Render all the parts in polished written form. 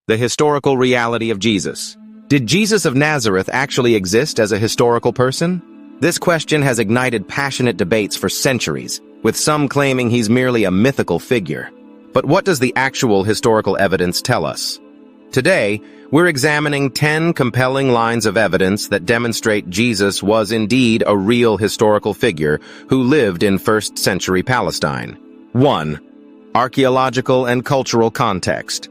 The historical reality of Jesus. Did Jesus of Nazareth actually exist as a historical person? This question has ignited passionate debates for centuries, with some claiming he's merely a mythical figure. But what does the actual historical evidence tell us? Today, we're examining 10 compelling lines of evidence that demonstrate Jesus was indeed a real historical figure who lived in first-century Palestine. 1. Archaeological and cultural context.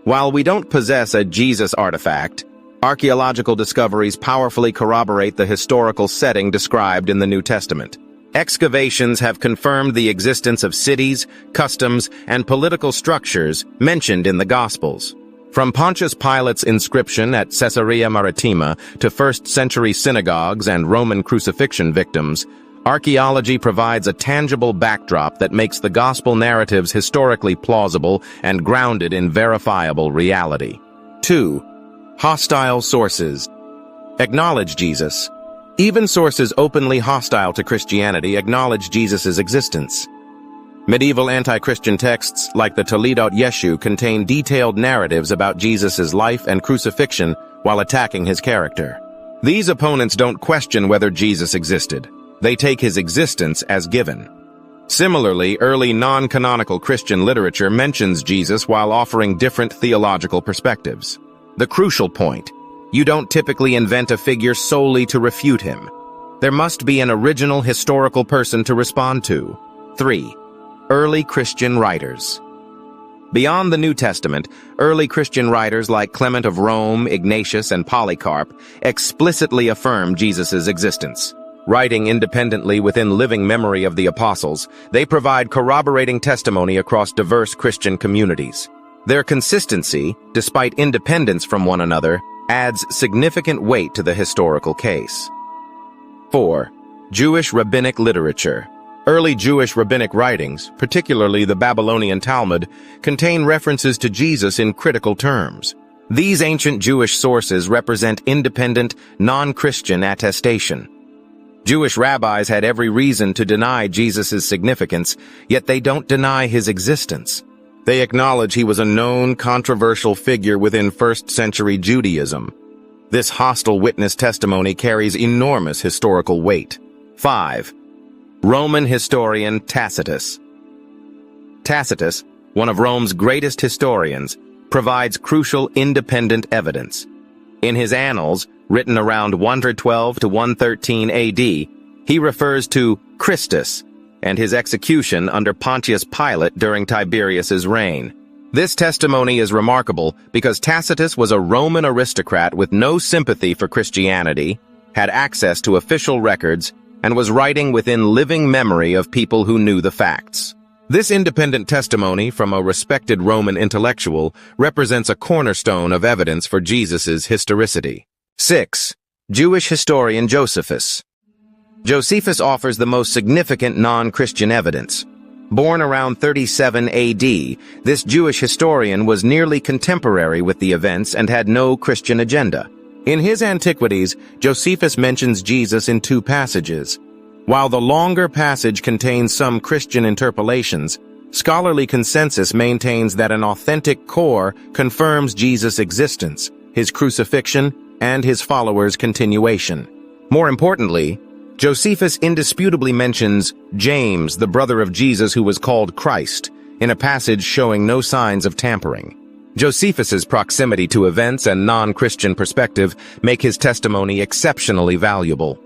While we don't possess a Jesus artifact, archaeological discoveries powerfully corroborate the historical setting described in the New Testament. Excavations have confirmed the existence of cities, customs, and political structures mentioned in the Gospels. From Pontius Pilate's inscription at Caesarea Maritima to first-century synagogues and Roman crucifixion victims, archaeology provides a tangible backdrop that makes the Gospel narratives historically plausible and grounded in verifiable reality. 2. Hostile sources. Acknowledge Jesus. Even sources openly hostile to Christianity acknowledge Jesus' existence. Medieval anti-Christian texts like the Toledo Yeshu contain detailed narratives about Jesus' life and crucifixion while attacking his character. These opponents don't question whether Jesus existed. They take his existence as given. Similarly, early non-canonical Christian literature mentions Jesus while offering different theological perspectives. The crucial point: you don't typically invent a figure solely to refute him. There must be an original historical person to respond to. 3. Early Christian writers. Beyond the New Testament, early Christian writers like Clement of Rome, Ignatius, and Polycarp explicitly affirm Jesus' existence. Writing independently within living memory of the apostles, they provide corroborating testimony across diverse Christian communities. Their consistency, despite independence from one another, adds significant weight to the historical case. 4. Jewish rabbinic literature. Early Jewish rabbinic writings, particularly the Babylonian Talmud, contain references to Jesus in critical terms. These ancient Jewish sources represent independent, non-Christian attestation. Jewish rabbis had every reason to deny Jesus' significance, yet they don't deny his existence. They acknowledge he was a known, controversial figure within first-century Judaism. This hostile witness testimony carries enormous historical weight. 5. Roman historian Tacitus. Tacitus, one of Rome's greatest historians, provides crucial independent evidence. In his Annals, written around 112 to 113 AD, he refers to Christus and his execution under Pontius Pilate during Tiberius's reign. This testimony is remarkable because Tacitus was a Roman aristocrat with no sympathy for Christianity, had access to official records, and was writing within living memory of people who knew the facts. This independent testimony from a respected Roman intellectual represents a cornerstone of evidence for Jesus' historicity. 6. Jewish historian Josephus. Josephus offers the most significant non-Christian evidence. Born around 37 AD, this Jewish historian was nearly contemporary with the events and had no Christian agenda. In his Antiquities, Josephus mentions Jesus in 2 passages. While the longer passage contains some Christian interpolations, scholarly consensus maintains that an authentic core confirms Jesus' existence, his crucifixion, and his followers' continuation. More importantly, Josephus indisputably mentions James, the brother of Jesus who was called Christ, in a passage showing no signs of tampering. Josephus's proximity to events and non-Christian perspective make his testimony exceptionally valuable.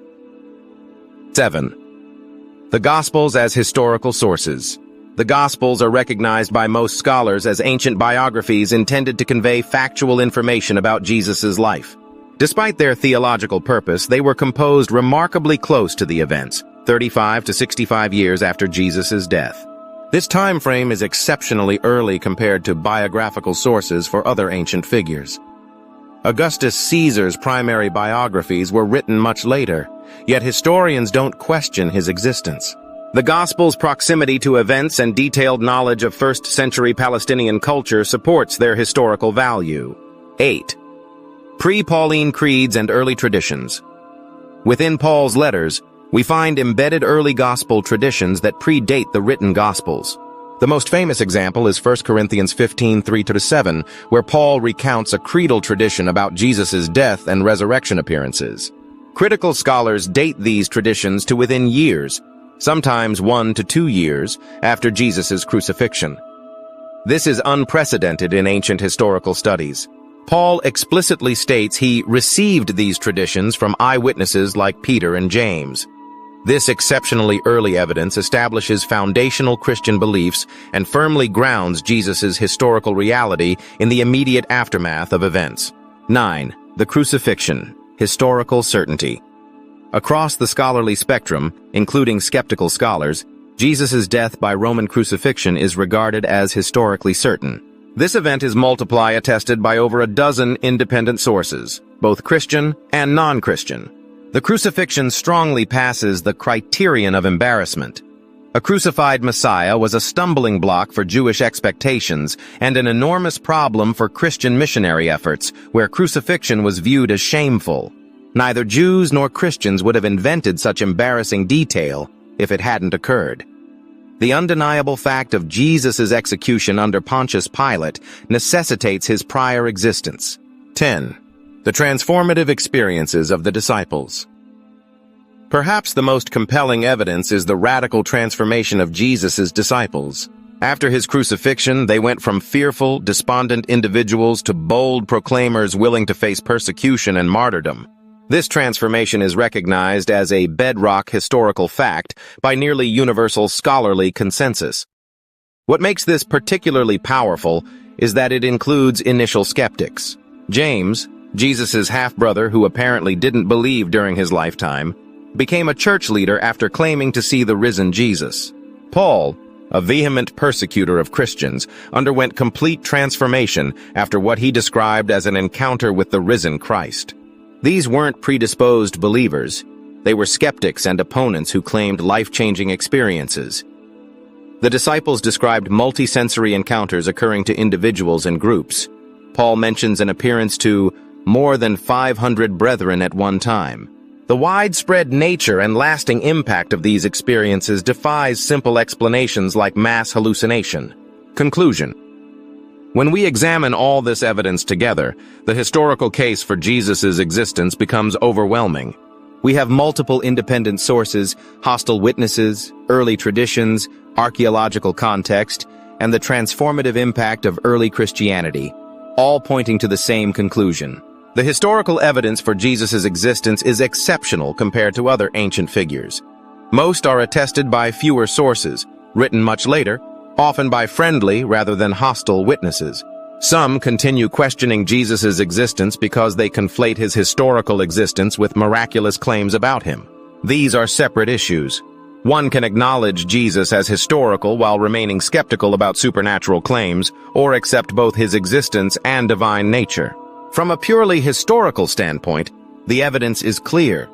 7. The Gospels as historical sources. The Gospels are recognized by most scholars as ancient biographies intended to convey factual information about Jesus' life. Despite their theological purpose, they were composed remarkably close to the events, 35 to 65 years after Jesus' death. This time frame is exceptionally early compared to biographical sources for other ancient figures. Augustus Caesar's primary biographies were written much later, yet historians don't question his existence. The Gospels' proximity to events and detailed knowledge of first-century Palestinian culture supports their historical value. 8. Pre-Pauline creeds and early traditions. Within Paul's letters, we find embedded early gospel traditions that predate the written Gospels. The most famous example is 1 Corinthians 15:3-7, where Paul recounts a creedal tradition about Jesus' death and resurrection appearances. Critical scholars date these traditions to within years, sometimes 1 to 2 years, after Jesus' crucifixion. This is unprecedented in ancient historical studies. Paul explicitly states he received these traditions from eyewitnesses like Peter and James. This exceptionally early evidence establishes foundational Christian beliefs and firmly grounds Jesus' historical reality in the immediate aftermath of events. 9. The Crucifixion. Historical certainty. Across the scholarly spectrum, including skeptical scholars, Jesus' death by Roman crucifixion is regarded as historically certain. This event is multiply attested by over a dozen independent sources, both Christian and non-Christian. The crucifixion strongly passes the criterion of embarrassment. A crucified Messiah was a stumbling block for Jewish expectations and an enormous problem for Christian missionary efforts, where crucifixion was viewed as shameful. Neither Jews nor Christians would have invented such embarrassing detail if it hadn't occurred. The undeniable fact of Jesus' execution under Pontius Pilate necessitates his prior existence. 10. The transformative experiences of the disciples. Perhaps the most compelling evidence is the radical transformation of Jesus' disciples. After his crucifixion, they went from fearful, despondent individuals to bold proclaimers willing to face persecution and martyrdom. This transformation is recognized as a bedrock historical fact by nearly universal scholarly consensus. What makes this particularly powerful is that it includes initial skeptics. James, Jesus' half-brother who apparently didn't believe during his lifetime, became a church leader after claiming to see the risen Jesus. Paul, a vehement persecutor of Christians, underwent complete transformation after what he described as an encounter with the risen Christ. These weren't predisposed believers. They were skeptics and opponents who claimed life-changing experiences. The disciples described multisensory encounters occurring to individuals and groups. Paul mentions an appearance to more than 500 brethren at one time. The widespread nature and lasting impact of these experiences defies simple explanations like mass hallucination. Conclusion. When we examine all this evidence together, the historical case for Jesus' existence becomes overwhelming. We have multiple independent sources, hostile witnesses, early traditions, archaeological context, and the transformative impact of early Christianity, all pointing to the same conclusion. The historical evidence for Jesus' existence is exceptional compared to other ancient figures. Most are attested by fewer sources, written much later, often by friendly rather than hostile witnesses. Some continue questioning Jesus' existence because they conflate his historical existence with miraculous claims about him. These are separate issues. One can acknowledge Jesus as historical while remaining skeptical about supernatural claims, or accept both his existence and divine nature. From a purely historical standpoint, the evidence is clear.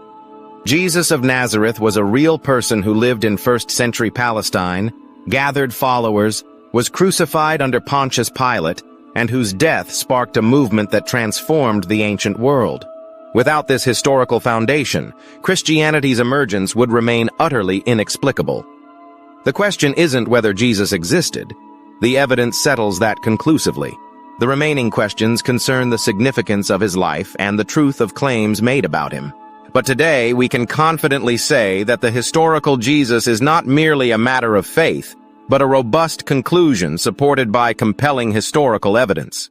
Jesus of Nazareth was a real person who lived in first-century Palestine, gathered followers, was crucified under Pontius Pilate, and whose death sparked a movement that transformed the ancient world. Without this historical foundation, Christianity's emergence would remain utterly inexplicable. The question isn't whether Jesus existed. The evidence settles that conclusively. The remaining questions concern the significance of his life and the truth of claims made about him. But today, we can confidently say that the historical Jesus is not merely a matter of faith, but a robust conclusion supported by compelling historical evidence.